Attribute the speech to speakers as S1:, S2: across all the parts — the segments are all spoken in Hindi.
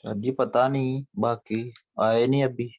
S1: सर जी पता नहीं, बाकी आए नहीं अभी।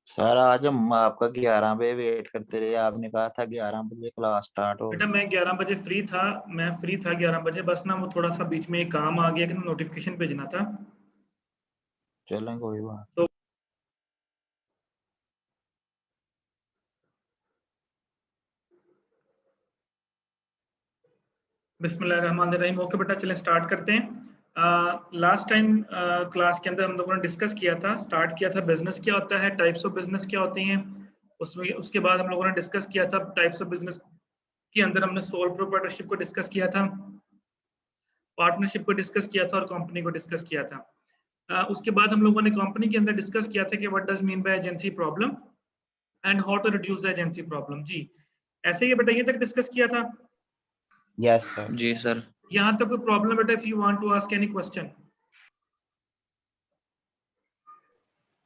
S1: सर आज हम आपका 11 बजे वेट करते रहे, आपने कहा था 11 बजे क्लास स्टार्ट
S2: बेटा
S1: होगी।
S2: मैं 11 बजे फ्री था। मैं फ्री था 11 बजे, बस ना वो थोड़ा सा बीच में एक काम आ गया कि नोटिफिकेशन भेजना था।
S1: चलें कोई बात।
S2: तो बिस्मिल्लाहिर्रहमानिर्रहीम। ओके बेटा, चलें स्टार्ट करते हैं। लास्ट टाइम क्लास के अंदर हम लोगों ने डिस्कस किया था, स्टार्ट किया था बिजनेस क्या होता है, टाइप्स ऑफ बिजनेस क्या होती हैं। उसमें उसके बाद हम लोगों ने डिस्कस किया था टाइप्स ऑफ बिजनेस के अंदर हमने सोल प्रोप्राइटरशिप को डिस्कस किया था, पार्टनरशिप को डिस्कस किया था और कंपनी को डिस्कस किया था। उसके बाद हम लोगों ने कंपनी के अंदर डिस्कस किया था कि what does mean by agency problem and how to reduce the agency problem. जी ऐसे ही बेटा ये तक डिस्कस किया था।
S1: Yes sir.
S3: जी सर।
S2: यहाँ तक कोई प्रॉब्लम बेटा? If you want to ask any question.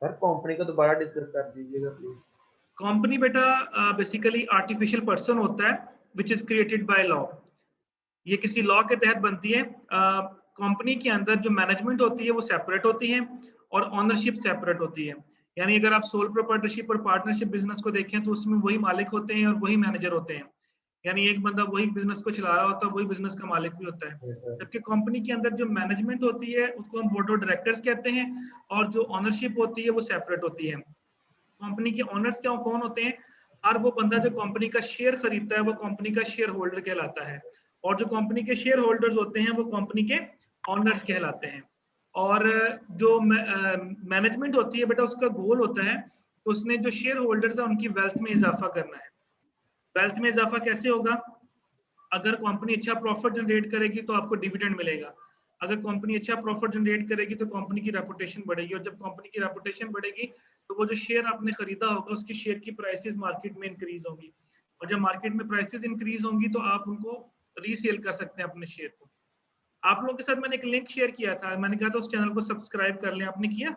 S4: Sir company को दोबारा डिस्कस कर दीजिएगा प्लीज।
S2: कंपनी बेटा बेसिकली आर्टिफिशियल पर्सन होता है which is created by law. ये किसी लॉ के तहत बनती है। कंपनी के अंदर जो मैनेजमेंट होती है वो सेपरेट होती है और ओनरशिप सेपरेट होती है। यानी अगर आप सोल प्रोप्राइटरशिप और पार्टनरशिप बिजनेस को देखें तो उसमें वही मालिक होते हैं और वही मैनेजर होते हैं। यानी एक बंदा वही बिजनेस को चला रहा होता है, वही बिजनेस का मालिक भी होता है। जबकि कंपनी के अंदर जो मैनेजमेंट होती है उसको हम बोर्ड ऑफ डायरेक्टर्स कहते हैं और जो ओनरशिप होती है वो सेपरेट होती है। कंपनी के ओनर्स क्या कौन होते हैं? हर वो बंदा जो कंपनी का शेयर खरीदता है वो कंपनी का शेयर होल्डर कहलाता है, और जो कंपनी के शेयर होल्डर्स होते हैं वो कंपनी के ओनर्स कहलाते हैं। और जो मैनेजमेंट होती है बेटा उसका गोल होता है तो उसने जो शेयर होल्डर्स है उनकी वेल्थ में इजाफा करना है। वेल्थ में इजाफा कैसे होगा? अगर कंपनी अच्छा प्रॉफिट जनरेट करेगी तो आपको डिविडेंड मिलेगा। अगर कंपनी अच्छा प्रॉफिट जनरेट करेगी तो कंपनी की रेपुटेशन बढ़ेगी, और जब कंपनी की रेपुटेशन बढ़ेगी तो वो जो शेयर आपने खरीदा होगा उसकी शेयर की प्राइसेस मार्केट में इंक्रीज होंगी, और जब मार्केट में प्राइसेस इंक्रीज होंगी तो आप उनको रीसेल कर सकते हैं अपने शेयर को। आप लोगों के साथ मैंने एक लिंक शेयर किया था, मैंने कहा था उस चैनल को सब्सक्राइब कर लें, आपने किया?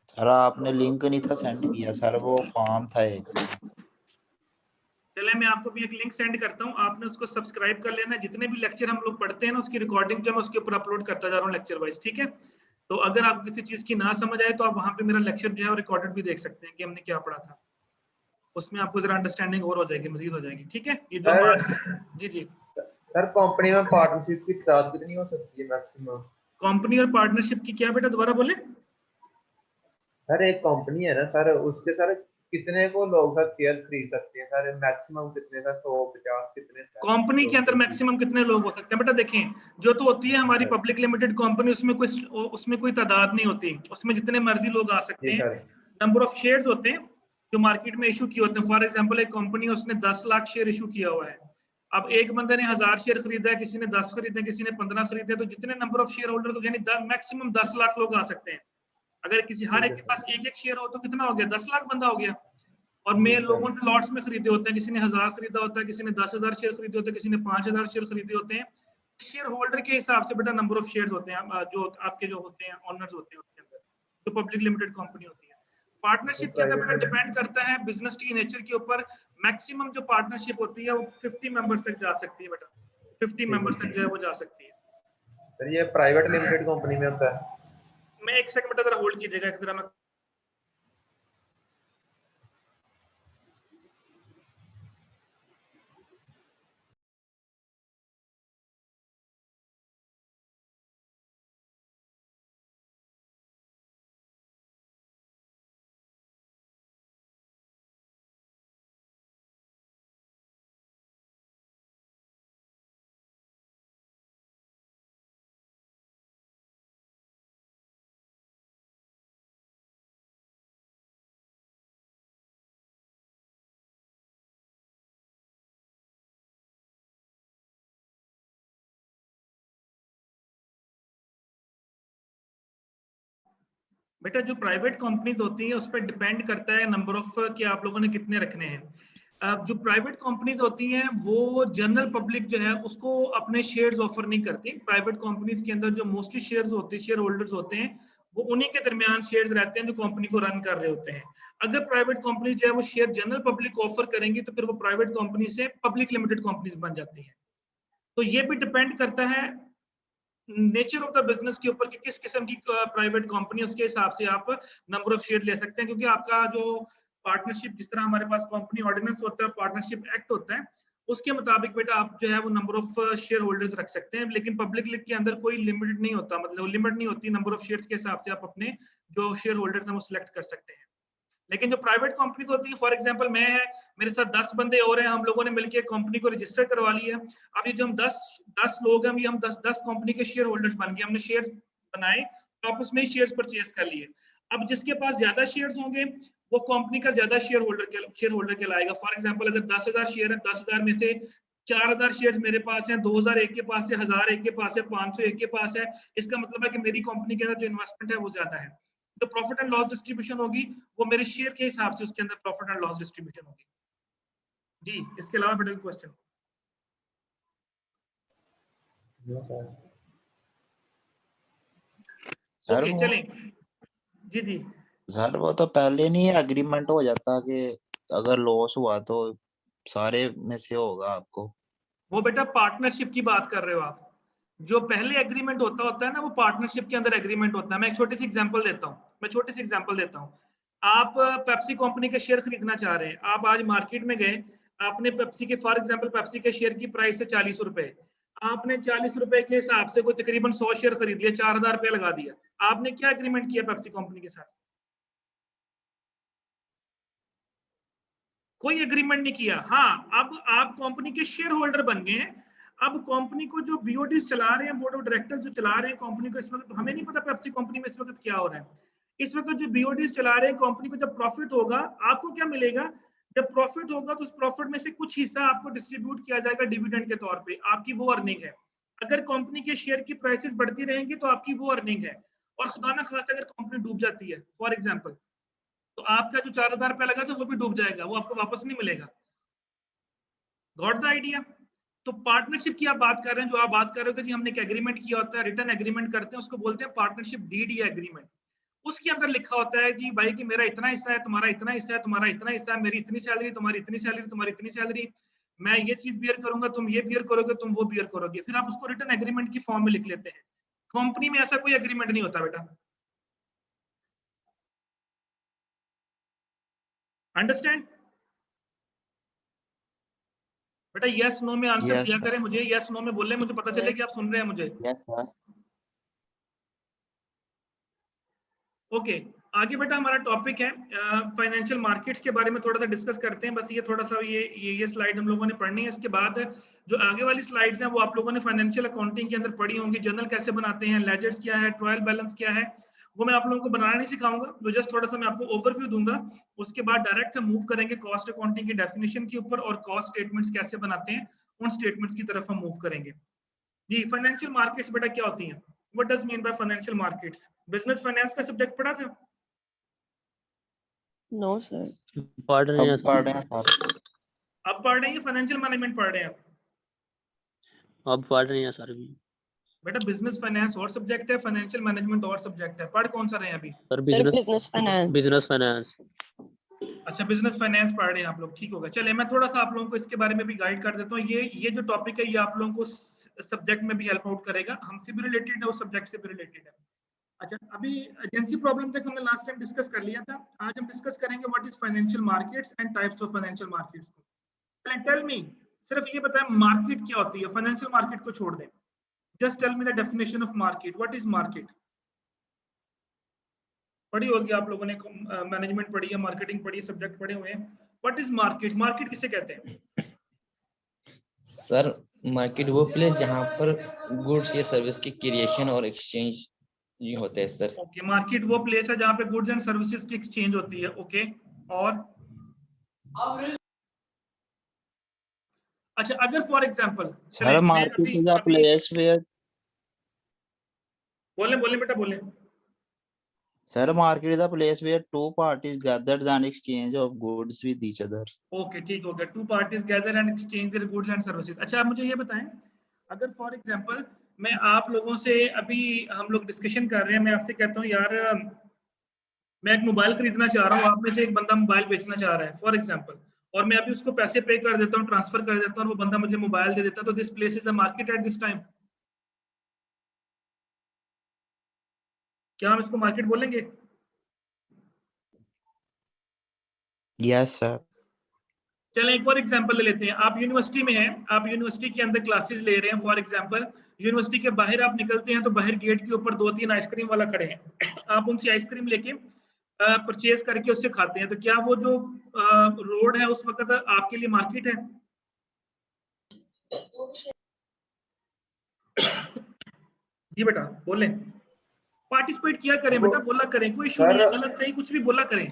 S1: सर आपने लिंक नहीं था सेंड किया सर, वो फॉर्म था एक।
S2: चले मैं आपको भी एक लिंक सेंड करता हूँ, आपने उसको सब्सक्राइब कर लेना। जितने भी लेक्चर हम लोग पढ़ते हैं ना उसकी रिकॉर्डिंग जो मैं उसके ऊपर अपलोड करता जा रहा हूँ लेक्चर वाइज, ठीक है? तो अगर आपको किसी चीज की ना समझ आए तो आप वहां पे मेरा लेक्चर जो है रिकॉर्डेड भी देख सकते हैं कि हमने क्या पढ़ा था। उसमें आपको जरा अंडरस्टैंडिंग और हो जाएगी, मजीद हो जाएगी, ठीक है? ये जो हम आज जी जी
S4: सर कंपनी में पार्टनरशिप की तादाद कितनी हो सकती है मैक्सिमम?
S2: कंपनी और पार्टनरशिप की क्या बेटा, दोबारा बोले?
S4: सर एक कंपनी है ना सर, उसके सर कितने को लोग सर शेयर खरीद सकते हैं सर? मैक्सिमम कितने सर? 100 50 कितने सर?
S2: कंपनी के अंदर मैक्सिमम कितने लोग हो सकते हैं बेटा? देखें, जो तो होती है हमारी
S4: सर
S2: पब्लिक लिमिटेड कंपनी, उसमें कोई तादाद नहीं होती, उसमें जितने मर्जी लोग आ सकते
S4: जी
S2: हैं।
S4: सर।
S2: नंबर ऑफ शेयर्स होते हैं जो मार्केट में इशू किए होते हैं। फॉर एग्जांपल एक कंपनी है उसने 10 लाख शेयर इशू किया हुआ है। अब एक बंदे ने 1000 शेयर खरीदा है, किसी ने 10 खरीदे, किसी ने 15 खरीदे, तो जितने नंबर ऑफ शेयर होल्डर यानी मैक्सिमम 10 लाख लोग आ सकते हैं। अगर किसी हर
S4: ठीक
S2: एक
S4: है
S2: के
S4: सर।
S2: पास एक एक शेयर हो तो कितना हो गया? 10 लाख बंदा हो गया। और
S4: जी
S2: मेन
S4: सर।
S2: लोगों ने लॉट्स में खरीदे होते हैं, किसी ने 1000 खरीदा होता है, किसी ने 10,000 शेयर खरीदे होते हैं, किसी ने 5000 शेयर खरीदे होते हैं। शेयर होल्डर के हिसाब से बेटा नंबर ऑफ शेयर्स होते हैं जो आपके जो होते हैं ओनर्स होते हैं उसके अंदर, जो पब्लिक लिमिटेड कंपनी होती है। पार्टनरशिप के अंदर
S4: प्राइवेट
S2: बेटा
S4: में
S2: डिपेंड करता है बिजनेस की नेचर के ऊपर। मैक्सिमम जो पार्टनरशिप होती है वो 50 मेंबर्स तक जा सकती है बेटा, 50
S4: ठीक है
S2: मेंबर्स तक जो है वो जा सकती है।
S4: सर, ये प्राइवेट लिमिटेड कंपनी में होता है?
S2: मैं एक सेकंड बेटा जरा होल्ड कीजिएगा, जरा मैं बेटा जो प्राइवेट कंपनीज होती हैं उस पर डिपेंड करता है नंबर ऑफ कि आप लोगों ने कितने रखने हैं। जो प्राइवेट कंपनीज होती हैं वो जनरल पब्लिक जो है उसको अपने शेयर्स ऑफर नहीं करती। प्राइवेट कंपनीज के अंदर जो मोस्टली शेयर्स होते हैं, शेयर होल्डर्स होते हैं, वो उन्हीं के दरमियान शेयर्स रहते हैं जो कंपनी को रन कर रहे होते हैं। अगर प्राइवेट कंपनी जो है वो शेयर जनरल पब्लिक को ऑफर करेंगी तो फिर वो प्राइवेट कंपनी से पब्लिक लिमिटेड कंपनीज बन जाती है। तो ये भी डिपेंड करता है नेचर ऑफ द बिजनेस के ऊपर कि किस किस्म की प्राइवेट कंपनी, उसके हिसाब से आप नंबर ऑफ शेयर ले सकते हैं। क्योंकि आपका जो पार्टनरशिप, जिस तरह हमारे पास कंपनी ऑर्डिनेंस होता है, पार्टनरशिप एक्ट होता है, उसके मुताबिक बेटा आप जो है वो नंबर ऑफ शेयर होल्डर्स रख सकते हैं। लेकिन पब्लिक के अंदर कोई लिमिट नहीं होता, मतलब लिमिट नहीं होती नंबर ऑफ शेयर्स के हिसाब से आप अपने जो शेयर होल्डर्स हैं वो सिलेक्ट कर सकते हैं। लेकिन जो प्राइवेट कंपनीज होती है, फॉर एग्जांपल मैं है, मेरे साथ 10 बंदे और हैं, हम लोगों ने मिलकर कंपनी को रजिस्टर करवा लिया है। अब ये जो हम 10 लोग हैं, हम 10 कंपनी के शेयर होल्डर्स बन गए, हमने शेयर बनाए तो आपस में ही शेयर्स परचेज कर लिए। अब जिसके पास ज्यादा शेयर्स होंगे वो कंपनी का ज्यादा शेयर होल्डर कहलाएगा। फॉर एग्जांपल अगर 10,000 शेयर है, 10,000 में से 4,000 शेयर्स मेरे पास हैं, 2,000 एक के पास है, 1,000 एक के पास है, 500 एक के पास है, इसका मतलब है कि मेरी कंपनी के अंदर जो इन्वेस्टमेंट है वो ज्यादा है। तो प्रॉफिट एंड लॉस डिस्ट्रीब्यूशन होगी वो मेरे शेयर के हिसाब से उसके अंदर प्रॉफिट एंड लॉस डिस्ट्रीब्यूशन होगी। जी, इसके अलावा बेटा क्वेश्चन?
S1: सर
S2: ओके, चलें। जी जी
S1: सर वो तो पहले नहीं एग्रीमेंट हो जाता कि अगर लॉस हुआ तो सारे में से होगा आपको?
S2: वो बेटा पार्टनरशिप की बात कर रहे हो आप। जो पहले एग्रीमेंट होता है ना, वो पार्टनरशिप के अंदर एग्रीमेंट होता है। मैं एक छोटी सी एग्जांपल देता हूँ। आप पेप्सी कंपनी के शेयर खरीदना चाह रहे हैं, आप आज मार्केट में गए, आपने पेप्सी के, फॉर एग्जांपल पेप्सी के शेयर की प्राइस है 40 रुपए, आपने 40 रुपए के हिसाब से कोई तकरीबन 100 शेयर खरीद लिया, 4,000 रुपया लगा दिया। आपने क्या एग्रीमेंट किया पेप्सी कंपनी के साथ? कोई एग्रीमेंट नहीं किया। हाँ, अब आप कंपनी के शेयर होल्डर बन गए हैं। अब कंपनी को जो बीओडीज चला रहे हैं, बोर्ड ऑफ डायरेक्टर्स जो चला रहे हैं कंपनी को, इस वक्त हमें नहीं पता पेप्सी कंपनी में इस वक्त क्या हो रहा है। इस वक्त जो बीओडीज चला रहे हैं कंपनी को, जब प्रॉफिट होगा आपको क्या मिलेगा? जब प्रॉफिट होगा तो उस प्रॉफिट में से कुछ हिस्सा आपको डिस्ट्रीब्यूट किया जाएगा डिविडेंड के तौर पे। आपकी वो अर्निंग है। अगर कंपनी के शेयर की प्राइसेस बढ़ती रहेंगी तो आपकी वो अर्निंग है। और खुदा ना खास्ता अगर कंपनी डूब जाती है फॉर एग्जाम्पल, तो आपका जो 4,000 रुपया लगा था वो भी डूब जाएगा, वो आपको वापस नहीं मिलेगा। Got the idea? तो पार्टनरशिप की आप बात कर रहे हैं, जो आप बात कर रहे हो कि जी हमने एक एग्रीमेंट किया होता है, रिटर्न एग्रीमेंट करते हैं, उसको बोलते हैं पार्टनरशिप डीड या एग्रीमेंट। उसके अंदर लिखा होता है जी भाई कि मेरा इतना हिस्सा है, तुम्हारा इतना हिस्सा है, तुम्हारा इतना हिस्सा है, मेरी इतनी सैलरी, तुम्हारी इतनी सैलरी, तुम्हारी इतनी सैलरी, मैं ये चीज बियर करूंगा, तुम ये बियर करोगे, तुम वो बियर करोगे। फिर आप उसको रिटर्न एग्रीमेंट की फॉर्म में लिख लेते हैं। कंपनी में ऐसा कोई एग्रीमेंट नहीं होता बेटा। अंडरस्टैंड? बेटा यस नो में आंसर
S1: यस
S2: दिया
S1: सर।
S2: करें मुझे, यस नो में बोले, मुझे पता चले कि आप सुन रहे हैं मुझे।
S1: Yes sir.
S2: ओके, आगे बेटा हमारा टॉपिक है फाइनेंशियल मार्केट्स के बारे में थोड़ा सा डिस्कस करते हैं। बस ये थोड़ा सा ये स्लाइड हम लोगों ने पढ़नी है। इसके बाद जो आगे वाली स्लाइड्स हैं वो आप लोगों ने फाइनेंशियल अकाउंटिंग के अंदर पढ़ी होंगी। जर्नल कैसे बनाते हैं, लेजर्स क्या है, ट्रायल बैलेंस क्या है, वो मैं आप लोगों को बनाना नहीं सिखाऊंगा, तो जस्ट थोड़ा सा मैं आपको ओवरव्यू दूंगा। उसके बाद डायरेक्ट हम मूव करेंगे कॉस्ट अकाउंटिंग की डेफिनेशन के ऊपर, और कॉस्ट स्टेटमेंट्स कैसे बनाते हैं उन स्टेटमेंट्स की तरफ हम मूव करेंगे। जी, फाइनेंशियल मार्केट्स बेटा क्या होती हैं? What does mean by financial markets? Business finance का सब्जेक्ट पढ़ा था?
S3: No sir.
S5: पढ़ रहे हैं
S1: अब पढ़ रहे हैं सर।
S2: अब पढ़ रहे हैं, फाइनेंशियल मैनेजमेंट पढ़ रहे हैं?
S5: अब पढ़ रहे हैं सर भी।
S2: बेटा बिजनेस फाइनेंस और सब्जेक्ट है, फाइनेंशियल मैनेजमेंट और सब्जेक्ट है। पढ़ कौन सा रहे हैं अभी?
S5: Sir
S3: business finance.
S5: Business finance.
S2: अच्छा, बिजनेस फाइनेंस पढ़ रहे हैं आप लोग, ठीक होगा। चलिए मैं थोड़ा सा आप लोगों को इसके बारे में भी गाइड कर देता हूँ। ये जो टॉपिक है ये आप लोगों को सब्जेक्ट में भी हेल्प आउट करेगा, हमसे भी रिलेटेड है, उस सब्जेक्ट से भी रिलेटेड है। अच्छा, अभी एजेंसी प्रॉब्लम तक हमने लास्ट टाइम डिस्कस कर लिया था। आज हम डिस्कस करेंगे what is financial markets and types of financial markets. Tell me, सिर्फ ये बताएं मार्केट क्या होती है, फाइनेंशियल मार्केट को छोड़ दें। Just tell me the definition of market. What is market? पढ़ी होगी आप लोगों ने, मैनेजमेंट पढ़ी है, मार्केटिंग पढ़ी है, सब्जेक्ट पढ़े हुए हैं। What is market? मार्केट किसे कहते हैं?
S6: सर मार्केट वो प्लेस जहाँ पर गुड्स या सर्विस की क्रिएशन और एक्सचेंज ये होते हैं सर।
S2: ओके, मार्केट वो प्लेस है जहाँ पे गुड्स एंड सर्विसेज की एक्सचेंज होती है। ओके, और अच्छा, अगर for example
S1: sir market is a place where
S2: बोले बेटा बोले।
S1: Sir, market is a place where two parties gathered and exchange of goods with each other.
S2: Okay ठीक हो गया, two parties gather and exchange their goods and services. अच्छा आप मुझे ये बताएं, अगर फॉर एग्जांपल मैं आप लोगों से अभी हम लोग डिस्कशन कर रहे हैं, मैं आपसे कहता हूँ यार मैं एक मोबाइल खरीदना चाह रहा हूँ, आप में से एक बंदा मोबाइल बेचना चाह रहा है फॉर एग्जांपल, और मैं अभी उसको पैसे पे कर देता हूँ, ट्रांसफर कर देता हूँ, और वो बंदा मुझे मोबाइल दे देता है, तो this place is a market at this time. क्या हम इसको मार्केट बोलेंगे?
S1: Yes, sir.
S2: चलें एक और एग्जांपल ले लेते हैं। आप यूनिवर्सिटी में हैं, आप यूनिवर्सिटी के अंदर क्लासेस ले रहे हैं फॉर एग्जांपल, यूनिवर्सिटी के बाहर आप निकलते हैं तो बाहर गेट के ऊपर 2-3 आइसक्रीम वाला खड़े हैं आप उनसे आइसक्रीम लेके परचेज करके उससे खाते हैं, तो क्या वो जो रोड है उस वक्त आपके लिए मार्केट है? जी बेटा बोलें, पार्टिसिपेट किया करें बेटा, बोला करें, कोई इशू नहीं है, गलत सही कुछ भी बोला करें।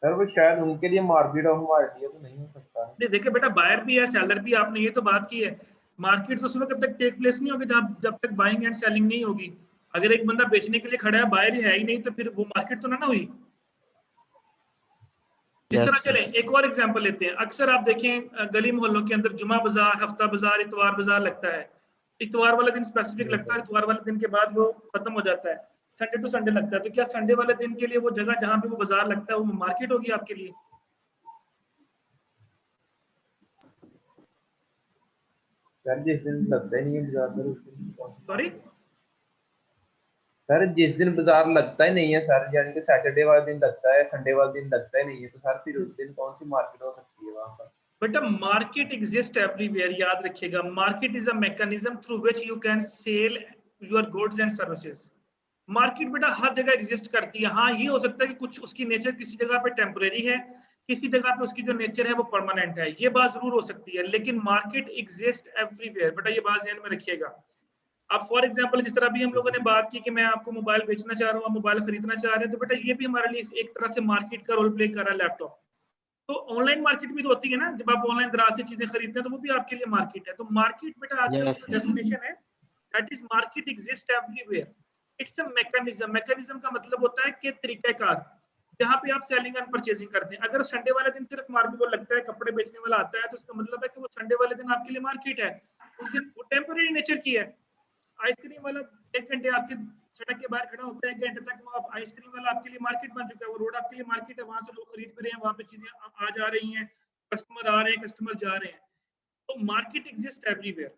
S4: सर वो शायद उनके लिए मार्केट और हमारे लिए तो नहीं हो सकता।
S2: नहीं देखिए बेटा, बायर भी है सेलर भी, आपने ये तो बात की है, मार्केट तो उस वक्त तक टेक प्लेस नहीं होगी जब तक बाइंग एंड सेलिंग नहीं होगी। अगर एक बंदा बेचने के लिए खड़ा है, बायर ही है ही नहीं, तो फिर वो मार्केट तो ना हुई। जिस
S1: Yes,
S2: तरह
S1: sir.
S2: चले एक और एग्जांपल लेते हैं, अक्सर आप देखें गली मोहल्लों के अंदर जुमा बाजार, हफ्ता बाजार, इतवार बाजार लगता है, इतवार वाले दिन स्पेसिफिक लगता है, इतवार वाले दिन के बाद वो खत्म हो जाता है, संडे टू संडे लगता है, तो क्या संडे वाले दिन के लिए वो जगह जहां पे वो बाजार लगता है वो मार्केट होगी आपके लिए?
S4: सर जिस दिन लगता ही नहीं है बाजार, सर उस दिन
S2: सॉरी
S4: सर जिस दिन बाजार लगता ही नहीं है सर, यानी कि सैटरडे वाला दिन लगता है, संडे वाला दिन लगता ही नहीं है, तो सर फिर उस दिन कौन सी मार्केट हो सकती है वहां पर?
S2: बेटा मार्केट एग्जिस्ट एवरीवेयर, याद रखिएगा, market is a mechanism through which you can sell your goods and services. Market बेटा हर जगह एग्जिस्ट करती है। हाँ ये हो सकता है कि कुछ उसकी नेचर किसी जगह पे टेम्परेरी है, किसी जगह पे उसकी जो नेचर है वो परमानेंट है, ये बात जरूर हो सकती है, लेकिन मार्केट एग्जिस्ट एवरीवेयर बेटा, ये बात ध्यान में रखिएगा। अब फॉर एग्जांपल जिस तरह भी हम लोगों ने बात की कि मैं आपको मोबाइल बेचना चाह रहा हूँ, मोबाइल खरीदना चाह रहे हैं, तो बेटा ये भी हमारे लिए एक तरह से मार्केट का रोल प्ले कर रहा है लैपटॉप। तो ऑनलाइन मार्केट भी तो होती है ना, जब आप ऑनलाइन दराज से चीजें खरीदते हैं तो वो भी आपके लिए मार्केट है। तो मार्केट बेटा आजकल
S1: Yes,
S2: की डेफिनेशन है that is market exist everywhere, it's a mechanism. Mechanism का मतलब होता है कि तरीकाकार जहां पे आप सेलिंग एंड परचेजिंग करते हैं। अगर संडे वाले दिन सिर्फ मार्केट को लगता है कपड़े बेचने वाला आता है, तो इसका मतलब है कि वो संडे वाले दिन आपके लिए मार्केट है, उस दिन वो टेम्पररी नेचर की है। आइसक्रीम वाला 1 घंटे आपके सड़क के बाहर खड़ा होता है, 1 घंटे तक वो आप आइसक्रीम वाला आपके लिए मार्केट बन चुका है, वो रोड आपके लिए मार्केट है, वहां से लोग खरीद रहे हैं, वहां पे चीजें आ जा रही हैं, कस्टमर आ रहे हैं, कस्टमर जा रहे हैं, तो मार्केट एग्जिस्ट एवरीवेयर।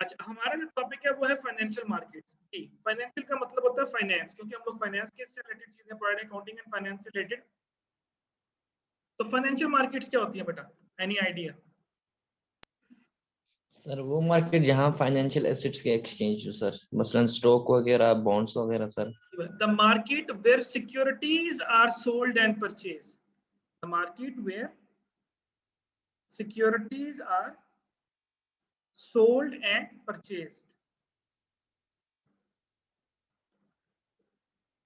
S2: अच्छा हमारा जो टॉपिक है वो है फाइनेंशियल मार्केट्स। ठीक, फाइनेंशियल का मतलब होता है फाइनेंस, क्योंकि हम लोग फाइनेंस के से रिलेटेड चीजें पढ़ रहे हैं, अकाउंटिंग एंड फाइनेंस से रिलेटेड। तो फाइनेंशियल मार्केट्स क्या होती है बेटा, एनी आइडिया?
S6: सर वो मार्केट जहाँ फाइनेंशियल एसेट्स के एक्सचेंज हो सर, मसलन स्टॉक वगैरह, बॉन्ड्स वगैरह sir.
S2: The market where securities are sold and purchased. The market where securities are sold and purchased.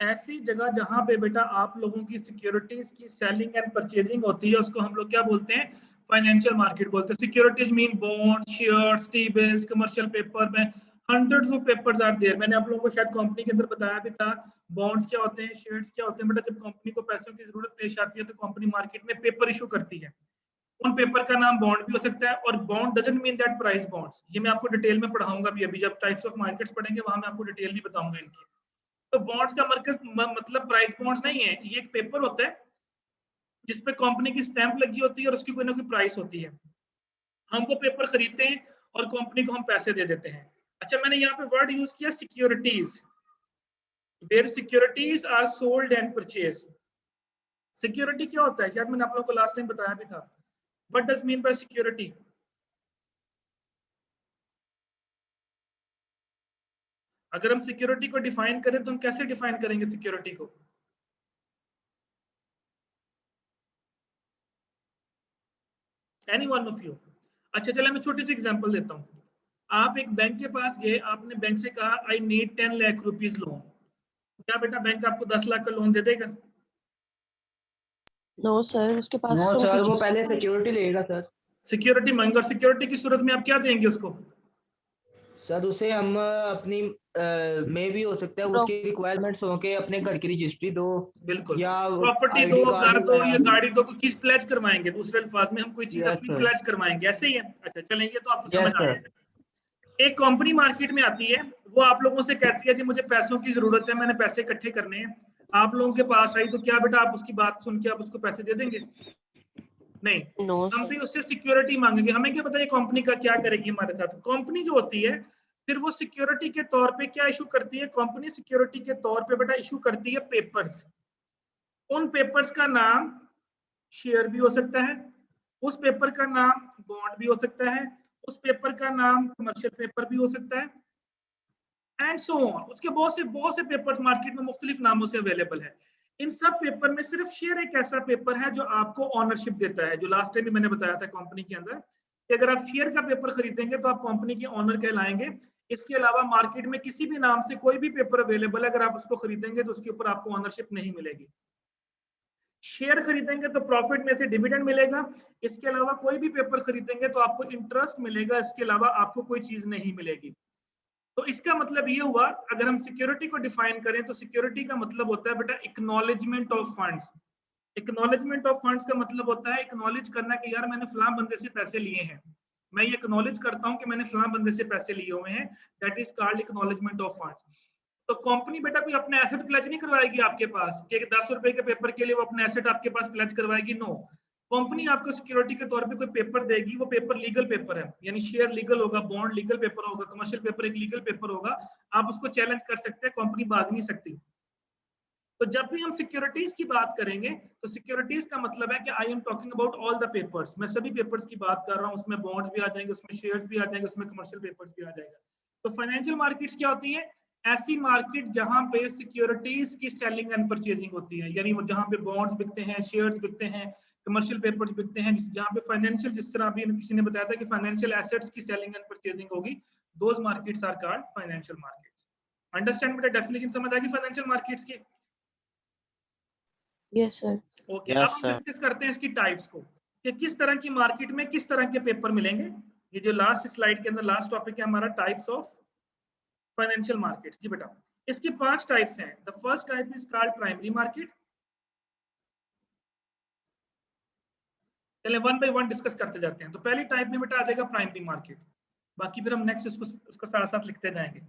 S2: ऐसी जगह जहां पे बेटा आप लोगों की सिक्योरिटीज की सेलिंग एंड परचेजिंग होती है, उसको हम लोग क्या बोलते हैं, फाइनेंशियल मार्केट बोलते हैं। Securities mean bond, shares, T bills, commercial paper में hundreds of papers are there. मैंने आप लोगों को शायद कंपनी के अंदर बताया भी था, बॉन्ड्स क्या होते हैं, शेयर्स क्या होते हैं। बेटा जब कंपनी को पैसों की जरूरत पेश आती है तो कंपनी मार्केट में पेपर इशू करती है, उन पेपर का नाम बॉन्ड भी हो सकता है, और bond doesn't mean that price bonds. ये मैं आपको डिटेल में पढ़ाऊंगा भी, अभी जब टाइप्स ऑफ मार्केट्स पढ़ेंगे वहां मैं आपको डिटेल भी बताऊंगा इनकी। तो बॉन्ड्स का मतलब प्राइस बॉन्ड्स नहीं है, ये एक पेपर होता है जिसपे कंपनी की स्टैंप लगी होती है और उसकी कोई ना कोई प्राइस होती है। हम वो पेपर खरीदते हैं और कंपनी को हम पैसे दे देते हैं। अच्छा मैंने यहाँ पे वर्ड यूज किया securities, where securities are sold and purchase. Security क्या होता है, शायद मैंने आप लोगों को लास्ट टाइम बताया भी था। What does mean bye security? अगर हम सिक्योरिटी को डिफाइन करें तो हम कैसे डिफाइन करेंगे सिक्योरिटी को? Any one of you? अच्छा चलिए मैं छोटी सी एग्जांपल देता हूँ। आप एक बैंक के पास गए, आपने बैंक से कहा I need 10 lakh rupees loan, क्या बेटा बैंक आपको 10 लाख का लोन दे देगा?
S3: नो सर, उसके पास
S7: नो
S3: तो
S7: सर, वो
S3: कुछ-
S7: पहले सिक्योरिटी लेगा सर।
S2: सिक्योरिटी मांगेगा, सिक्योरिटी की सूरत में आप क्या देंगे उसको?
S7: सर उसे हम अपनी
S3: में भी हो सकता है उसके रिक्वायरमेंट्स हो के अपने घर की रजिस्ट्री दो
S2: बिल्कुल,
S3: या
S2: प्रॉपर्टी
S3: ID
S2: दो,
S3: कार्ड
S2: घर दो,
S3: वगैरह।
S2: या गाड़ी दो, कोई चीज प्लेज करवाएंगे, दूसरे अल्फाज में हम कोई चीज
S3: Yes,
S2: अपनी
S3: sir.
S2: प्लेज करवाएंगे, ऐसे ही है। अच्छा चलेंगे, तो आपको
S3: Yes,
S2: समझ आ
S3: sir.
S2: गया। एक कंपनी मार्केट में आती है, वो आप लोगों से कहती है जी मुझे पैसों की जरूरत है, मैंने पैसे इकट्ठे करने हैं। आप लोगों के पास आई तो क्या बेटा आप उसकी बात सुन के आप उसको पैसे दे देंगे? नहीं,
S7: नो
S2: हम भी उससे सिक्योरिटी मांगेंगे। हमें क्या पता है कंपनी का क्या करेगी हमारे साथ। कंपनी जो होती है फिर वो सिक्योरिटी के तौर पे क्या इशू करती है? कंपनी सिक्योरिटी के तौर पे बेटा इशू करती है पेपर्स। उन पेपर्स का नाम शेयर भी हो सकता है, उस पेपर का नाम बॉन्ड भी हो सकता है, उस पेपर का नाम कमर्शियल पेपर भी हो सकता है, एंड सो ऑन। उसके बहुत से पेपर मार्केट में मुख्तलिफ नामों से अवेलेबल है। इन सब पेपर में सिर्फ शेयर एक ऐसा पेपर है जो आपको ऑनरशिप देता है, जो लास्ट टाइम भी मैंने बताया था कंपनी के अंदर कि अगर आप शेयर का पेपर खरीदेंगे तो आप कंपनी के ऑनर कहलाएंगे। इसके अलावा मार्केट में किसी भी नाम से कोई भी पेपर अवेलेबल है, अगर आप उसको खरीदेंगे तो उसके ऊपर आपको ऑनरशिप नहीं मिलेगी। शेयर खरीदेंगे तो प्रॉफिट में से डिविडेंड मिलेगा, इसके अलावा कोई भी पेपर खरीदेंगे तो आपको इंटरेस्ट मिलेगा, इसके अलावा आपको कोई चीज नहीं मिलेगी। तो इसका मतलब ये हुआ, अगर हम सिक्योरिटी को डिफाइन करें तो सिक्योरिटी का मतलब होता है बेटा acknowledgement of funds. Acknowledgement of funds का मतलब होता है एक्नॉलेज करना कि यार मैंने फलां बंदे से पैसे लिए हैं, मैं ये एक्नॉलेज करता हूं कि मैंने फलां बंदे से पैसे लिए हुए हैं, that is called acknowledgement of funds. तो कंपनी बेटा कोई अपने एसेट प्लेज नहीं करवाएगी आपके पास कि 10 रुपए के पेपर के लिए वो अपने एसेट आपके पास प्लेज करवाएगी, नो। कंपनी आपको सिक्योरिटी के तौर पे कोई पेपर देगी, वो पेपर लीगल पेपर है, यानी शेयर लीगल होगा, बॉन्ड लीगल पेपर होगा, कमर्शियल पेपर एक लीगल पेपर होगा, आप उसको चैलेंज कर सकते हैं, कंपनी भाग नहीं सकती। तो जब भी हम सिक्योरिटीज की बात करेंगे तो सिक्योरिटीज का मतलब है कि I am talking about all the papers, मैं सभी पेपर्स की बात कर रहा हूं, उसमें बॉन्ड्स भी आ जाएंगे, उसमें शेयर्स भी आ जाएंगे, उसमें कमर्शियल पेपर्स भी आ जाएगा। तो फाइनेंशियल मार्केट्स क्या होती है? ऐसी मार्केट जहां पे सिक्योरिटीज की सेलिंग एंड परचेजिंग होती है, यानी वो जहां पे बॉन्ड्स बिकते हैं, शेयर्स बिकते हैं, कमर्शियल पेपर्स बिकते हैं, जहां पे फाइनेंशियल, जिस तरह अभी किसी ने बताया था कि फाइनेंशियल एसेट्स की सेलिंग एंड परचेजिंग होगी, those markets are called financial markets. Understand बेटा, डेफिनेशन समझ आ गई फाइनेंशियल मार्केट्स की?
S7: Yes sir.
S2: ओके,
S1: Yes,
S2: अब हम
S1: sir.
S2: डिस्कस करते हैं इसकी टाइप्स को कि किस तरह की मार्केट में किस तरह के पेपर मिलेंगे। ये जो लास्ट स्लाइड के अंदर लास्ट टॉपिक है हमारा, टाइप्स ऑफ फाइनेंशियल मार्केट। जी बेटा, इसकी 5 टाइप्स हैं। The first type is called primary market. चलिए वन बाय वन डिस्कस करते जाते हैं। तो पहली टाइप में बेटा आ जाएगा प्राइमरी मार्केट, बाकी फिर हम नेक्स्ट उसको साथ साथ लिखते जाएंगे।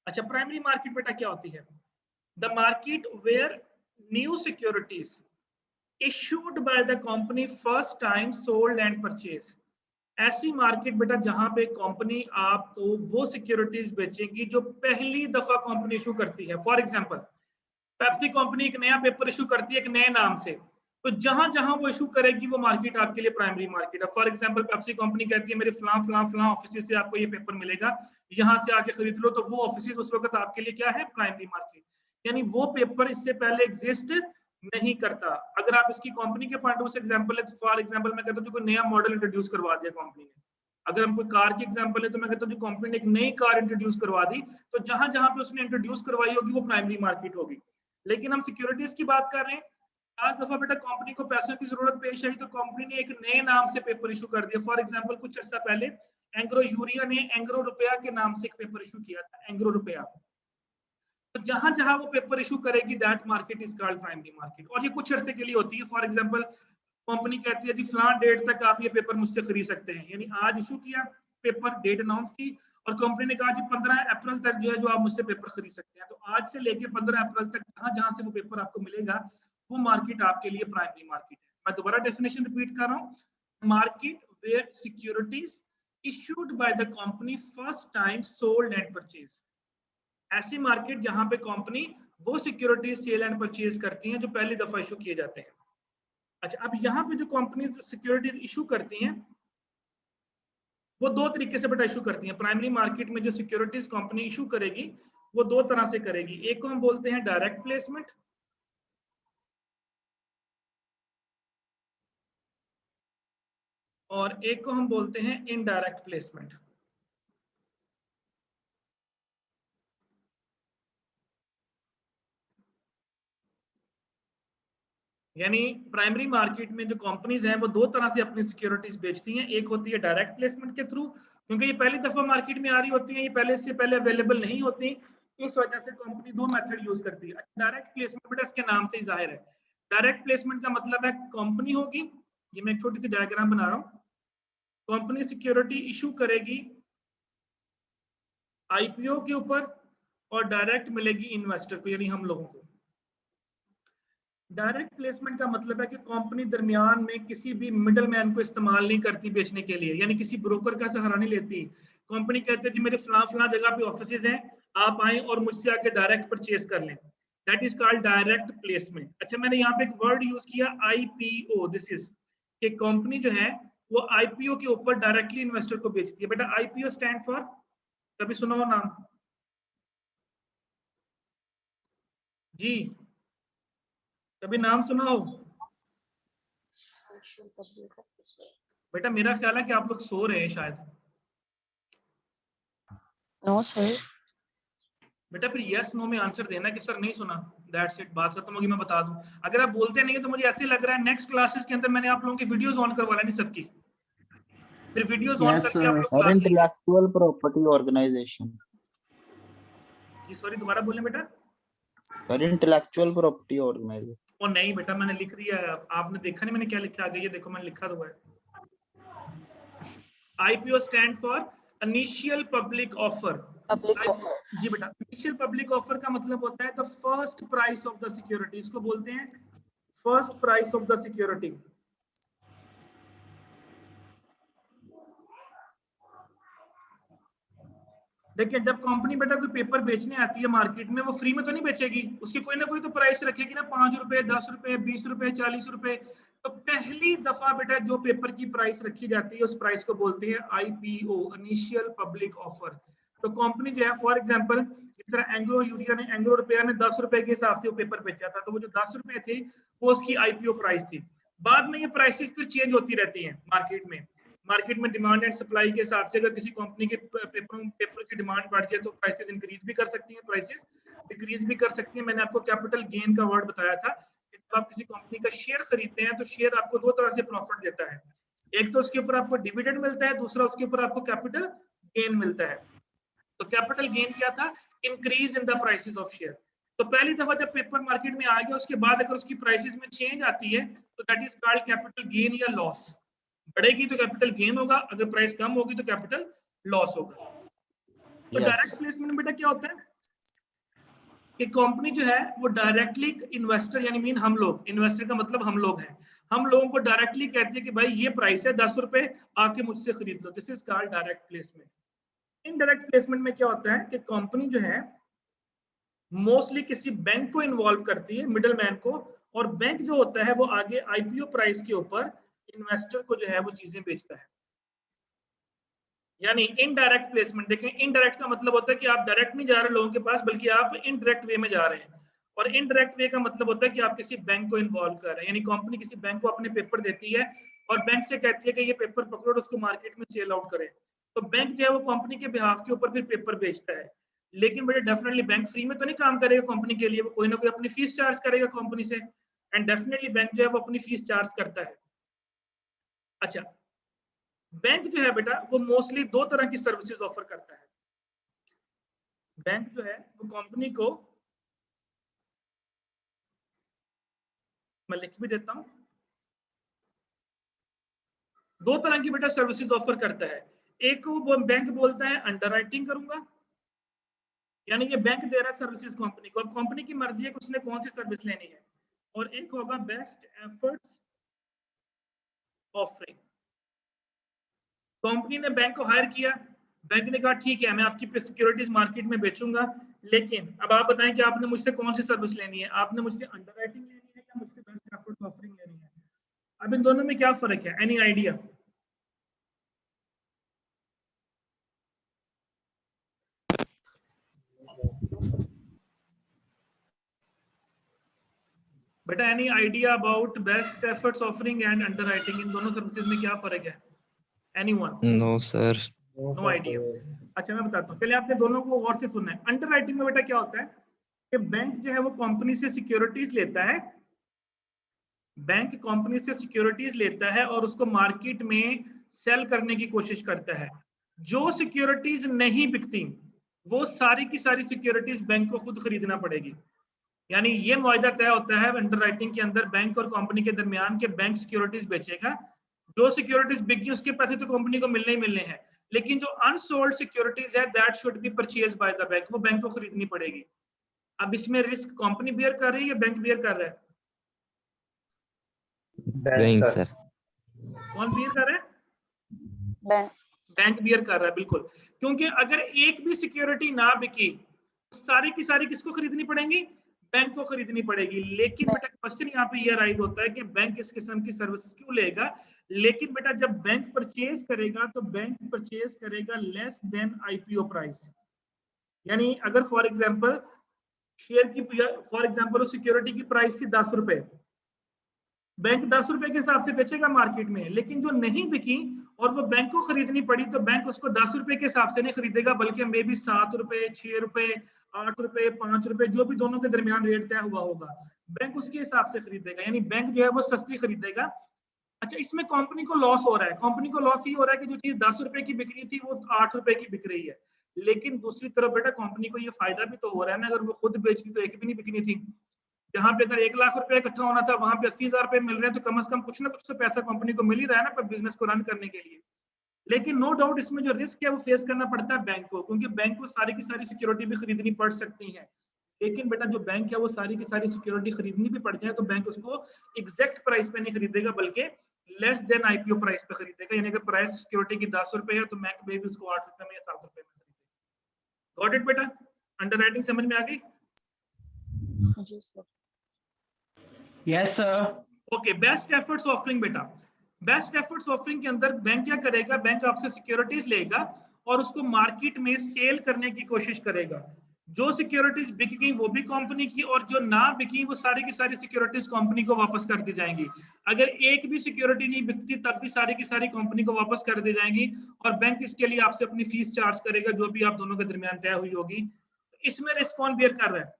S2: अच्छा, प्राइमरी मार्केट बेटा क्या होती है? The market where new securities issued by the company first time sold and purchased। ऐसी मार्केट बेटा जहां पे कंपनी आपको वो सिक्योरिटीज बेचेगी जो पहली दफा कंपनी इशू करती है। फॉर एग्जांपल, पेप्सी कंपनी एक नया पेपर इशू करती है एक नए नाम से, तो जहां जहां वो इशू करेगी वो मार्केट आपके लिए प्राइमरी मार्केट है। फॉर एग्जांपल, पेप्सी कंपनी कहती है मेरे फलां फलां फलां ऑफिस से आपको ये पेपर मिलेगा, यहां से आके खरीद लो, तो वो ऑफिस उस वक्त आपके लिए क्या है? Primary market. यानी वो पेपर इससे पहले एग्जिस्ट नहीं करता। अगर आप इसकी कंपनी के पॉइंट ऑफ से एग्जांपल, फॉर एग्जांपल मैं कहता हूं कोई नया मॉडल इंट्रोड्यूस करवा दिया कंपनी ने, अगर हम कोई कार की एग्जांपल है तो मैं कहता हूं जो कंपनी ने एक नई कार इंट्रोड्यूस करवा दी, तो जहां जहां पे उसने इंट्रोड्यूस करवाई होगी वो प्राइमरी मार्केट होगी। लेकिन हम सिक्योरिटीज की बात कर रहे हैं, आज दफा बेटा कंपनी को पैसों की जरूरत पेश आई तो कंपनी ने एक नए नाम से पेपर इशू कर दिया। फॉर एग्जांपल, कुछ अर्सा पहले एंग्रो यूरिया ने एंग्रो रुपया के नाम से एक पेपर इशू किया था, एंग्रो रुपया। तो जहां जहां वो पेपर इशू करेगी that market is called primary market, और ये कुछ अर्से के लिए होती है। फॉर एग्जांपल, कंपनी कहती है जी फलां डेट तक आप ये पेपर मुझसे खरीद सकते हैं, यानी आज इशू किया पेपर, डेट अनाउंस की, और कंपनी ने कहा जी 15 अप्रैल तक जो है जो आप मुझसे पेपर खरीद सकते हैं। तो आज से लेके 15 अप्रैल तक जहां जहां से वो पेपर आपको मिलेगा वो मार्केट आपके लिए प्राइमरी मार्केट है। मैं दोबारा डेफिनेशन रिपीट कर रहा हूँ, market where securities issued by the company first time sold and purchase. ऐसी मार्केट जहां पे कंपनी वो सिक्योरिटीज सेल एंड परचेज करती हैं जो पहली दफा इशू किए जाते हैं। अच्छा, अब यहाँ पे जो कंपनीज सिक्योरिटीज इशू करती हैं वो 2 तरीके से बेटा इशू करती हैं। प्राइमरी मार्केट में जो सिक्योरिटीज कंपनी इशू करेगी वो 2 तरह से करेगी। एक को हम बोलते हैं डायरेक्ट प्लेसमेंट, और एक को हम बोलते हैं इनडायरेक्ट प्लेसमेंट। यानी प्राइमरी मार्केट में जो कंपनीज हैं वो 2 तरह से अपनी सिक्योरिटीज बेचती हैं। एक होती है डायरेक्ट प्लेसमेंट के थ्रू, क्योंकि ये पहली दफा मार्केट में आ रही होती है, ये पहले से पहले अवेलेबल नहीं होती, इस वजह से कंपनी दो मेथड यूज करती है। डायरेक्ट प्लेसमेंट बेटा इसके नाम से ही जाहिर है, डायरेक्ट प्लेसमेंट का मतलब है कंपनी होगी, ये मैं एक छोटी सी डायग्राम बना रहा हूँ, कंपनी सिक्योरिटी इशू करेगी आईपीओ के ऊपर और डायरेक्ट मिलेगी इन्वेस्टर को, यानी हम लोगों को। डायरेक्ट प्लेसमेंट का मतलब है कि कंपनी दरमियान में किसी भी मिडल मैन को इस्तेमाल नहीं करती बेचने के लिए, यानी किसी ब्रोकर का सहारा नहीं लेती। कंपनी कहते हैं कि मेरे फलां जगह पे ऑफिसेज हैं, आप आए और मुझसे आके डायरेक्ट परचेज कर लें, that is called direct placement. अच्छा, मैंने यहाँ पे एक वर्ड यूज किया आईपीओ, दिस इज कि कंपनी जो है वो आईपीओ के ऊपर डायरेक्टली इन्वेस्टर को बेचती है। बेटा आईपीओ स्टैंड फॉर, कभी सुना हो नाम जी, कभी नाम सुना हो बेटा? मेरा ख्याल है कि आप लोग सो रहे हैं शायद।
S7: No sir.
S2: बेटा फिर यस नो में आंसर देना कि सर नहीं सुना, दैट्स इट, बात खत्म होगी। मैं बता दूं, अगर आप बोलते नहीं है तो मुझे ऐसे लग रहा है नेक्स्ट क्लासेस के अंदर मैंने आप लोगों की वीडियोस ऑन करवा लेनी सबकी, फिर वीडियोस ऑन करके आप लोग क्लास लेंगे।
S1: इंटेलेक्चुअल प्रॉपर्टी ऑर्गेनाइजेशन,
S2: जी सॉरी, दोबारा बोलें बेटा।
S1: Sir intellectual property organization.
S2: और नहीं बेटा, मैंने लिख दिया है, आपने देखा नहीं मैंने क्या लिखा आगे, ये देखो मैंने लिखा हुआ है। IPO stand for initial public offer. जी बेटा, इनिशियल पब्लिक ऑफर का मतलब होता है the first price of the security, इसको बोलते हैं first price of the security. देखिए, जब कंपनी बेटा कोई पेपर बेचने आती है मार्केट में, वो फ्री में तो नहीं बेचेगी, उसकी कोई ना कोई तो प्राइस रखेगी ना, 5 रुपए, 10 रुपए, 20 रुपए, 40 रुपए। तो पहली दफा बेटा जो पेपर की प्राइस रखी जाती है उस प्राइस को बोलते हैं आईपीओ, इनिशियल पब्लिक ऑफर। तो कंपनी जो है, फॉर एग्जांपल इस तरह एंग्लो यूरिया ने, एंग्लो रुपया ने 10 रुपए के हिसाब से वो पेपर बेचा था, तो वो जो 10 रुपए थे वो उसकी आईपीओ प्राइस थी। बाद में ये प्राइसेस तो चेंज होती रहती हैं मार्केट में डिमांड एंड सप्लाई के हिसाब से। अगर किसी कंपनी के पेपर की डिमांड बढ़ जाए तो प्राइसेस इंक्रीज भी कर सकती हैं, प्राइसेस डिक्रीज भी कर सकती हैं। मैंने आपको कैपिटल गेन का वर्ड बताया था, जब आप किसी कंपनी का शेयर खरीदते हैं तो शेयर आपको दो तरह से प्रॉफिट देता है, एक तो उसके ऊपर आपको डिविडेंड मिलता है, दूसरा उसके ऊपर आपको कैपिटल गेन मिलता है। तो कैपिटल गेन क्या था? Increase in the prices of share. तो पहली दफा जब पेपर मार्केट में आ गया, उसके बाद अगर उसकी प्राइसेस में चेंज आती है तो that is called capital gain या लॉस। बढ़ेगी तो कैपिटल गेन होगा, अगर प्राइस कम होगी तो कैपिटल लॉस होगा। तो डायरेक्ट प्लेसमेंट में बेटा क्या होता है कि कंपनी जो है वो डायरेक्टली इन्वेस्टर, यानी मीन हम लोग, इन्वेस्टर का मतलब हम लोग हैं, हम लोगों को डायरेक्टली कहती है कि भाई ये प्राइस है 10 रुपए, आके मुझसे खरीद लो। This is called direct placement. Indirect placement में क्या होता है कि कंपनी जो है मोस्टली किसी बैंक को इन्वॉल्व करती है, मिडल मैन को, और बैंक जो होता है वो आगे आईपीओ प्राइस के ऊपर इन्वेस्टर को जो है वो चीजें बेचता है, यानी इनडायरेक्ट प्लेसमेंट। देखें, इनडायरेक्ट का मतलब होता है कि आप डायरेक्ट नहीं जा रहे लोगों के पास, बल्कि आप इनडायरेक्ट वे में जा रहे हैं। और इनडायरेक्ट वे का मतलब होता है कि आप किसी बैंक को इन्वॉल्व कर रहे हैं, यानी कंपनी किसी बैंक को अपने पेपर देती है और बैंक से कहती है कि ये पेपर पकड़ो और उसको मार्केट में सेल आउट करें। तो बैंक जो है वो कंपनी के बिहाफ के ऊपर फिर पेपर बेचता है। लेकिन बेटे डेफिनेटली बैंक फ्री में तो नहीं काम करेगा कंपनी के लिए, वो कोई ना कोई अपनी फीस चार्ज करेगा कंपनी से, एंड डेफिनेटली बैंक जो है वो अपनी फीस चार्ज करता है। अच्छा, बैंक जो है बेटा वो मोस्टली दो तरह की सर्विसेज ऑफर करता है। बैंक जो है वो कंपनी को, मैं लिख भी देता हूं, दो तरह की बेटा सर्विसेज ऑफर करता है। एक को वो बैंक बोलता है अंडरराइटिंग करूंगा, यानी ये बैंक दे रहा है सर्विसेज कंपनी को, अब कंपनी की मर्जी है कि उसने कौन सी सर्विस लेनी है। और एक होगा बेस्ट एफर्ट्स ऑफरिंग। कंपनी ने बैंक को हायर किया, बैंक ने कहा ठीक है मैं आपकी सिक्योरिटीज मार्केट में बेचूंगा, लेकिन अब आप बताएं कि आपने मुझसे कौन सी सर्विस लेनी है, आपने मुझसे अंडरराइटिंग लेनी है या मुझसे बेस्ट एफर्ट्स ऑफरिंग लेनी है। अब इन दोनों में क्या फर्क है, एनी आइडिया? बेटा any idea about best efforts offering and underwriting, इन दोनों सर्विसेज में क्या फर्क है? Anyone?
S6: No sir.
S2: No idea. अच्छा मैं बताता हूँ, पहले आपने दोनों को गौर से सुनना है। अंडरराइटिंग में बेटा क्या होता है कि बैंक जो है वो कंपनी से सिक्योरिटीज लेता है, बैंक कंपनी से सिक्योरिटीज लेता है और उसको मार्केट में सेल करने की कोशिश करता है। जो सिक्योरिटीज नहीं बिकती वो सारी की सारी सिक्योरिटीज बैंक को खुद खरीदना पड़ेगी। यानी ये मुआहदा तय होता है अंडरराइटिंग के अंदर बैंक और कंपनी के दरमियान के बैंक सिक्योरिटीज बेचेगा, जो सिक्योरिटीज बिकी उसके पैसे तो कंपनी को मिलने ही मिलने हैं, लेकिन जो अनसोल्ड सिक्योरिटीज है that should be purchase by the bank, वो बैंक को खरीदनी पड़ेगी। अब इसमें रिस्क कंपनी बियर कर रही है या बैंक बियर कर रहा है?
S6: Bank sir.
S2: कौन बियर कर रहा है?
S7: बैंक।
S2: बैंक बियर कर रहा है, बिल्कुल। क्योंकि अगर एक भी सिक्योरिटी ना बिकी, सारी की सारी किसको खरीदनी पड़ेंगी? बैंक को खरीदनी पड़ेगी। लेकिन बेटा क्वेश्चन यहाँ पे ये राइज होता है कि बैंक इस किस्म की सर्विस क्यों लेगा? लेकिन बेटा जब बैंक परचेज करेगा तो बैंक परचेज करेगा लेस देन आईपीओ प्राइस। यानी अगर फॉर एग्जांपल शेयर की उस सिक्योरिटी की प्राइस थी 10 रुपए, बैंक 10 रुपए के हिसाब से बेचेगा मार्केट में, लेकिन जो नहीं बिकी और वो बैंक को खरीदनी पड़ी तो बैंक उसको 10 रुपए के हिसाब से नहीं खरीदेगा, बल्कि मे भी 7 रुपए, 6 रुपए, 8 रुपए, 5 रुपए, जो भी दोनों के दरमियान रेट तय हुआ होगा, बैंक उसके हिसाब से खरीदेगा। यानी बैंक जो है वो सस्ती खरीदेगा। अच्छा, इसमें कंपनी को लॉस हो रहा है। कंपनी को लॉस ये हो रहा है कि जो चीज 10 रुपए की बिक रही थी वो 8 रुपए की बिक रही है। लेकिन दूसरी तरफ बेटा कंपनी को ये फायदा भी तो हो रहा है ना, अगर वो खुद बेचती तो एक भी नहीं बिकनी थी। जहां पे अगर 1 लाख रुपए इकट्ठा होना था वहां पे 80,000 रुपए मिल रहे हैं, तो कम से कम कुछ ना कुछ तो पैसा कंपनी को मिल ही रहा है ना पर बिजनेस को रन करने के लिए। लेकिन नो डाउट इसमें जो रिस्क है वो फेस करना पड़ता है बैंक को, क्योंकि बैंक को सारी की सारी सिक्योरिटी भी खरीदनी पड़ सकती है। लेकिन बेटा जो बैंक है वो सारी की सारी सिक्योरिटी खरीदनी भी पड़ जाए तो बैंक उसको एग्जैक्ट प्राइस पे नहीं खरीदेगा, बल्कि लेस देन आईपीओ प्राइस पे खरीदेगा। यानी अगर प्राइस सिक्योरिटी की 10 रुपए है तो बैंक में भी उसको 8 रुपए में या 7 रुपए में खरीदेगा। गॉट इट बेटा? अंडरराइटिंग समझ में आ गई?
S7: जी सर।
S3: Yes sir.
S2: Okay, best efforts offering बेटा। बेस्ट एफर्ट्स ऑफरिंग के अंदर बैंक क्या करेगा? बैंक आपसे सिक्योरिटीज लेगा और उसको मार्केट में सेल करने की कोशिश करेगा। जो सिक्योरिटीज बिक गई वो भी कंपनी की, और जो ना बिकी वो सारी की सारी सिक्योरिटीज कंपनी को वापस कर दी जाएंगी। अगर एक भी सिक्योरिटी नहीं बिकती तब भी सारी की सारी कंपनी को वापस कर दी जाएंगी, और बैंक इसके लिए आपसे अपनी फीस चार्ज करेगा जो भी आप दोनों के दरमियान तय हुई होगी। इसमें रिस्क कौन बेयर कर रहा है?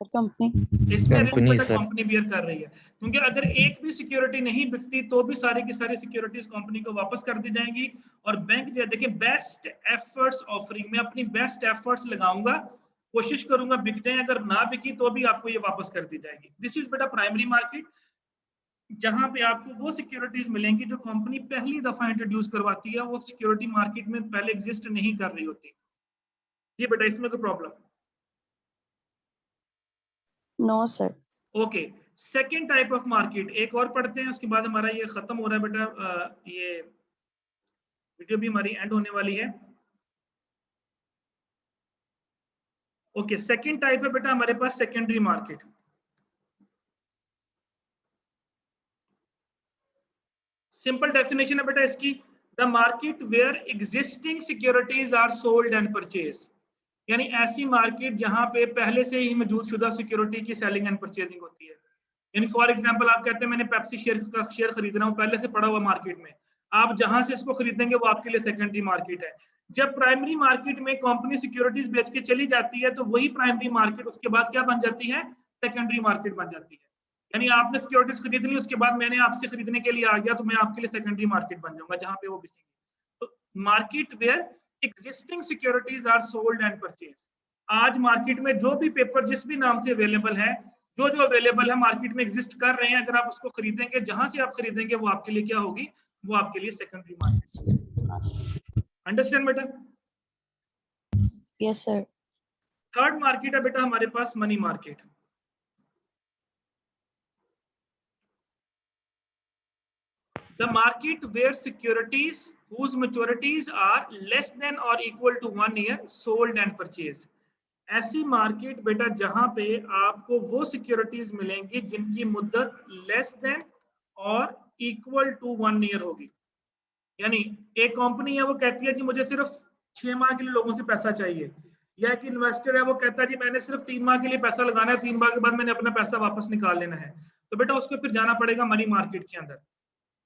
S7: कंपनी।
S2: इसमें
S6: company
S2: risk
S6: sir.
S2: Company bear कर रही है, क्योंकि अगर एक भी सिक्योरिटी नहीं बिकती तो भी सारी की सारी सिक्योरिटीज कंपनी को वापस कर दी जाएंगी। और बैंक जो है देखिए, बेस्ट एफर्ट्स ऑफरिंग में अपनी बेस्ट एफर्ट्स लगाऊंगा, कोशिश करूंगा बिक जाए, अगर ना बिकी तो भी आपको ये वापस कर दी जाएगी। दिस इज बेटा प्राइमरी मार्केट, जहां पे आपको वो सिक्योरिटीज मिलेंगी जो कंपनी पहली दफा इंट्रोड्यूस करवाती है, वो सिक्योरिटी मार्केट में पहले एग्जिस्ट नहीं कर रही होती। जी बेटा, इसमें कोई problem?
S7: No sir.
S2: Okay, second type of market एक और पढ़ते हैं, उसके बाद हमारा ये खत्म हो रहा है बेटा, ये वीडियो भी हमारी एंड होने वाली है। ओके, सेकेंड टाइप है बेटा हमारे पास सेकेंडरी मार्केट। सिंपल डेफिनेशन है बेटा इसकी, the market where existing securities are sold and purchase. यानी ऐसी मार्केट जहां पे पहले से ही मौजूद शुदा सिक्योरिटी की सेलिंग एंड परचेजिंग होती है। यानी फॉर एग्जांपल आप कहते हैं मैंने पेप्सी शेयर खरीदना हूं, पहले से पड़ा हुआ मार्केट में, आप जहां से इसको खरीदेंगे वो आपके लिए सेकेंडरी मार्केट है। जब प्राइमरी मार्केट में कंपनी सिक्योरिटीज बेच के चली जाती है तो वही प्राइमरी मार्केट उसके बाद क्या बन जाती है? सेकेंडरी मार्केट बन जाती है। यानी आपने सिक्योरिटीज खरीद ली, उसके बाद मैंने आपसे खरीदने के लिए आ गया तो मैं आपके लिए सेकेंडरी मार्केट बन जाऊंगा जहां पे वो बेचेंगे। तो market where existing securities are sold and purchase. आज मार्केट में जो भी पेपर जिस भी नाम से अवेलेबल है, जो जो अवेलेबल है मार्केट में एग्जिस्ट कर रहे हैं, अगर आप उसको खरीदेंगे, जहां से आप खरीदेंगे वो आपके लिए क्या होगी? वो आपके लिए सेकेंडरी मार्केट। अंडरस्टैंड बेटा?
S7: Yes sir.
S2: थर्ड मार्केट है बेटा हमारे पास money market. The market where securities whose maturities are less than or equal to 1 year sold and purchased। ऐसी मार्केट बेटा जहां पे आपको वो सिक्योरिटीज मिलेंगी जिनकी मुद्दत लेस देन और इक्वल टू 1 ईयर होगी। यानी एक कंपनी है वो कहती है जी मुझे सिर्फ 6 माह के लिए लोगों से पैसा चाहिए, या एक इन्वेस्टर है वो कहता है जी मैंने सिर्फ 3 माह के लिए पैसा लगाना है, 3 माह के बाद मैंने अपना पैसा वापस निकाल लेना है, तो बेटा उसको फिर जाना पड़ेगा मनी मार्केट के अंदर।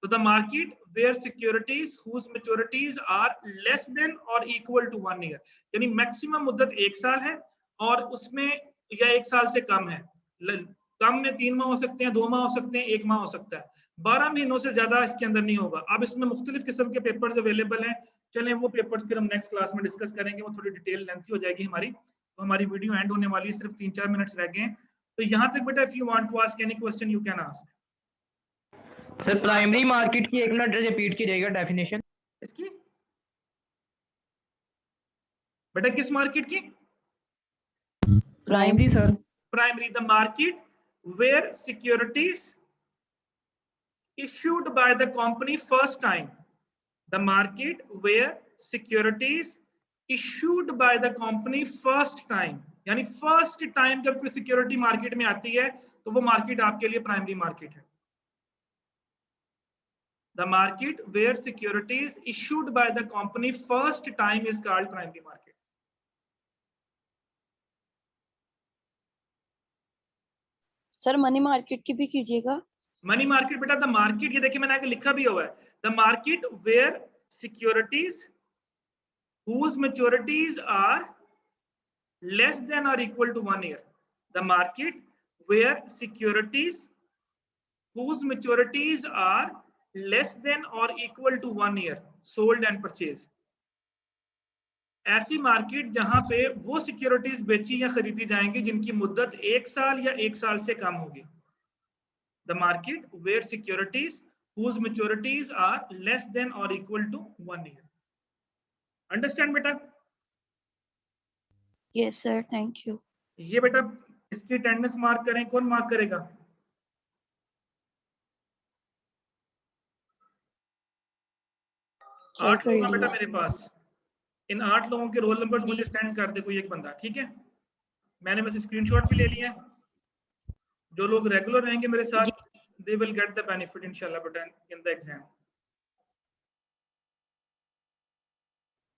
S2: तो the market where securities whose maturities are less than और इक्वल टू 1 ईयर, यानी मैक्सिमम मुद्दत 1 साल है और उसमें या 1 साल से कम है, कम में 3 माह हो सकते हैं, 2 माह हो सकते हैं, 1 माह हो सकता है, 12 महीनों से ज्यादा इसके अंदर नहीं होगा। अब इसमें मुख्तलिफ किस्म के पेपर्स अवेलेबल हैं, चलें वो पेपर्स फिर हम नेक्स्ट क्लास में डिस्कस करेंगे, वो थोड़ी डिटेल लेंथी हो जाएगी हमारी, तो हमारी वीडियो एंड होने वाली है, सिर्फ 3-4 मिनट्स रह गए हैं। तो यहाँ तक बेटा if you want to ask any question you can ask.
S3: Sir primary market की 1 मिनट रिपीट कीजिएगा डेफिनेशन।
S2: इसकी बेटा किस मार्केट की?
S3: Primary sir.
S2: Primary, the market where securities issued by the company first time. The market where securities issued by the company first time. यानी फर्स्ट टाइम जब कोई सिक्योरिटी मार्केट में आती है तो वो मार्केट आपके लिए प्राइमरी मार्केट है। The market where securities issued by the company first time is called primary market.
S7: Sir money market की भी कीजिएगा।
S2: मनी मार्केट बेटा द मार्केट, ये देखिए मैंने आगे लिखा भी हुआ है, the market where securities whose maturities are less than or equal to 1 year. The market where securities whose maturities are less than or equal to 1 year sold and purchased. ऐसी मार्केट जहां पे वो सिक्योरिटीज बेची या खरीदी जाएंगी जिनकी मुद्दत 1 साल या 1 साल से कम होगी। The market where securities whose maturities are less than or equal to 1 year. Understand बेटा?
S7: Yes sir, thank you.
S2: ये बेटा इसकी अटेंडेंस मार्क करें, कौन मार्क करेगा?
S7: सर
S2: 8 लोग
S7: कर
S2: हैं बेटा
S7: लिया।
S2: मेरे पास, इन 8 लोगों के रोल नंबर्स मुझे सेंड कर दे कोई एक बंदा, ठीक है? मैंने बस स्क्रीनशॉट भी ले लिया है। जो लोग रेगुलर रहेंगे मेरे साथ they will get the benefit इंशाल्लाह बेटा in the exam.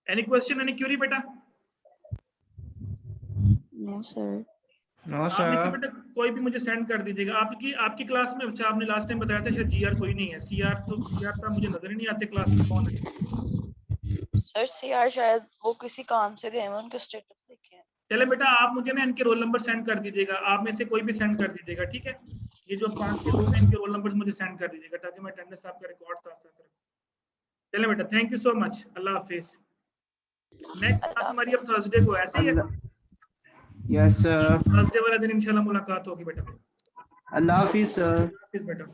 S2: Any question, any query बेटा?
S7: No sir.
S3: नो
S2: आप में से
S3: सर।
S2: बेटा कोई भी मुझे सेंड कर दीजिएगा। आपकी क्लास में, अच्छा आपने लास्ट टाइम बताया था शायद जीआर कोई नहीं है, सीआर तो मुझे नजर ही नहीं आते क्लास में कौन है।
S7: सर सीआर शायद वो किसी काम से गए हैं, उनका स्टेटस देखे हैं।
S2: चले बेटा आप मुझे ना इनके रोल नंबर सेंड कर दीजिएगा, आप में से कोई भी सेंड कर दीजिएगा, ठीक है? ये जो 5 लोग हैं इनके रोल नंबर्स मुझे सेंड कर दीजिएगा ताकि मैं अटेंडेंस आपका रिकॉर्ड साथ साथ रखूं। चले बेटा, thank you so much, Allah Hafiz. Next class हमारी अब थर्सडे को, ऐसे ही है?
S3: Yes sir.
S2: थर्सडे वाला दिन इंशाल्लाह मुलाकात होगी बेटा।
S3: अल्लाह हाफिज सर।
S2: हाफिज बेटा।